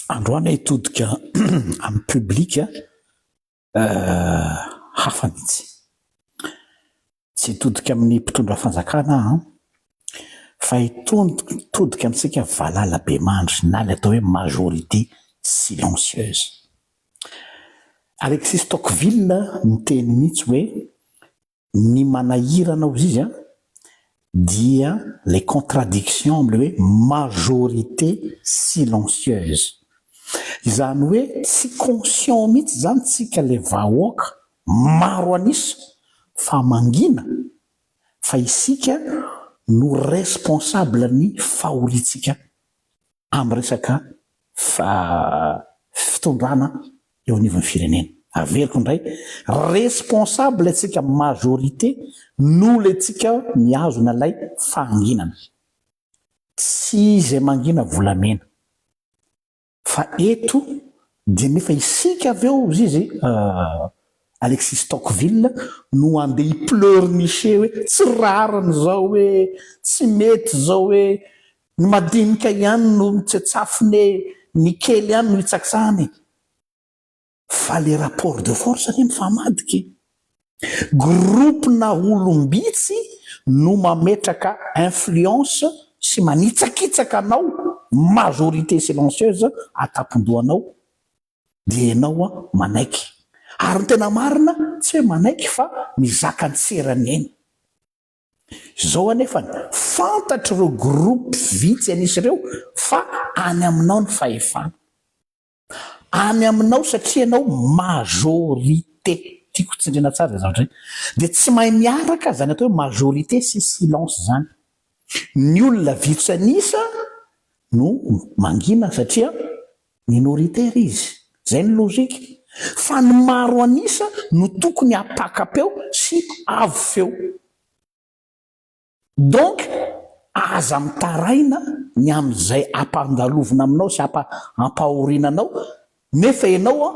Androany hitodika amin'ny publika hafa mihitsy. Tsy hitodika amin'ny mpitondra fanjakana fa hitodika amintsika valala be mandry na le atao hoe majorité silencieuse. Alexis Tocqueville miteny mihitsy hoe ny manahirana ao izy dia les contradictions am'le hoe majorité silencieuse. Izany hoe tsy conscient mihitsy zany tsika le vahoaka maro anisa fa mangina fa isika no responsable ny fahoritsika amin'ny resaka fitondrana eo anivon'ny firenena. Averiko indray, responsable tsika majorité no le tsika mihazona lay fahanginana. Tsy izay mangina volamena. Fa eto dia nefa isika avy eo izy Alexis Tocqueville no andeha pleurnicher hoe tsy rariny zao hoe tsy mety zao hoe ny madinika ihany no mitsetsafine ny kely ihany no hitsakisahany. Fa les rapports de force anie mifamadiky. Groupe na olombitsy no mametraka influence sy manitsakitsaka anao majorité silencieuse atapon-dohanao dia ianao manaiky. Ary ny tena marina tsy hoe manaiky fa mizaka ny tserany ainy. Zao anefa fantatry ireo groupe vitsy anisy ireo fa any aminao ny fahefana. Any aminao satria ianao majorité. Tiako tsindriana tsara zany zavatra. Dia tsy mahay miaraka zany atao hoe majorité sy silence zany. Ny olona vitsy anisa no mangina satria minoritaire izy. Zay ny logika. Fa ny maro anisa no tokony apakapeo sy avo feo. Donc aza mitaraina ny am'izay ampandalovina aminao sy ampahorinanao nefa ianao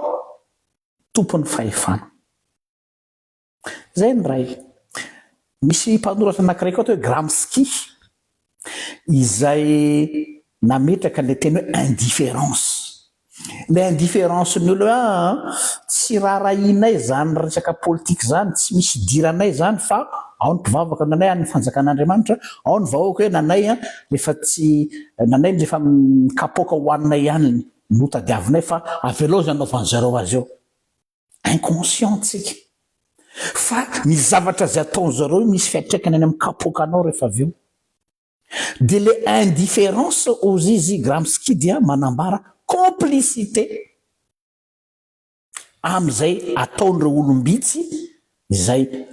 tompony fahefana. Zay ny ray. Misy mpanoratra anankiray koa atao hoe Gramsci izay nametraka le teny hoe indifférence. Le indifférence ny olo tsy rarahinay zany resaka politika zany, tsy misy diranay zany fa ao ny mpivavaka nanay any fanjakan'Andriamanitra, ao ny vahoaka hoe nanay rehefa tsy nanay rehefa kapoaka hoaninay ihany notadiavinay fa avelao zany anaovan'zareo azy eo. Inconscient tsika. Fa ny zavatra zay ataon'zareo misy fiatraikany any amin'ny kapoakanao rehefa avy eo. De le indifférence aux izy Gramsci dia manambara complicité am'izay ataon'ireo olombitsy izay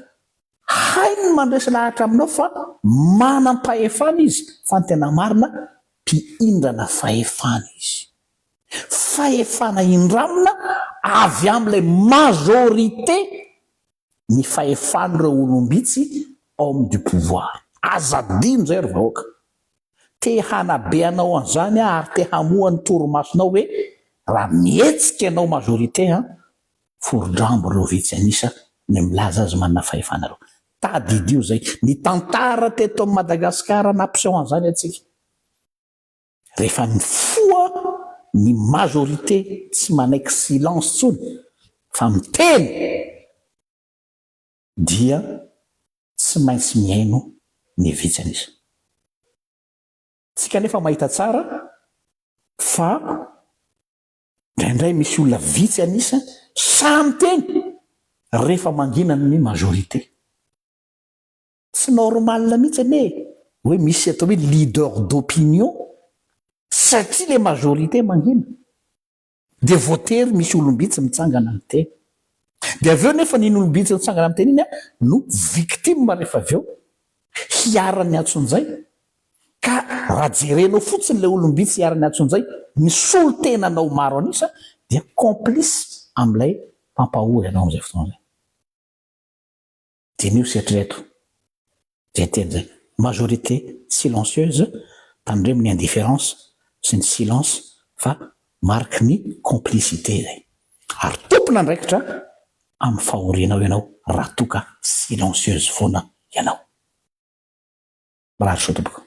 hainy mandresy lahatra aminao fa manam-pahefana izy fa ny tena marina mpihindrana fahefana izy. Fahefana indramina avy am'ilay majorité ny fahefan'ireo olombitsy homme du pouvoir. Azadino zay ry vahoaka. Te hanabe anao an'izany ary te hamoa ny torimasonao hoe raha mihetsika ianao majorité foro-drambo ireo vitsy anisa ny milaza azy manana fahefana reo. Tadidio zay. Ny tantara teto Madagasikara nampiseho an'izany atsika. Rehefa ny foa ny majorité tsy manaiky silence tsony fa miteny dia tsy maintsy miaino ny vitsy anisa. Tsika nefa mahita tsara fa indraindray misy olona vitsy anisa samy teny rehefa mangina ny majorité. Tsy normal mihitsy ane hoe misy atao hoe leader d'opinion satria le majorité mangina. De voatery misy olombitsy mitsangana amin'ny teny. De avy eo nefa ny olombitsy mitsangana amin'ny teny iny no victime rehefa avy eo hiarany atson'izay. Ka raha jerenao fotsiny le olombitsy hiarany atson'izay misolo tenanao maro anisa dia complice am'ilay mpampahory anao am'izay fotoana zay. Dinio setreto. Zay teny zay. Majorité silencieuse tandremo ny indifférence sy ny silence fa marque ny complicité zay. Ary tompona andraikitra amin'ny fahorinao ianao raha toka silencieuse foana ianao. Marary soa tompoko.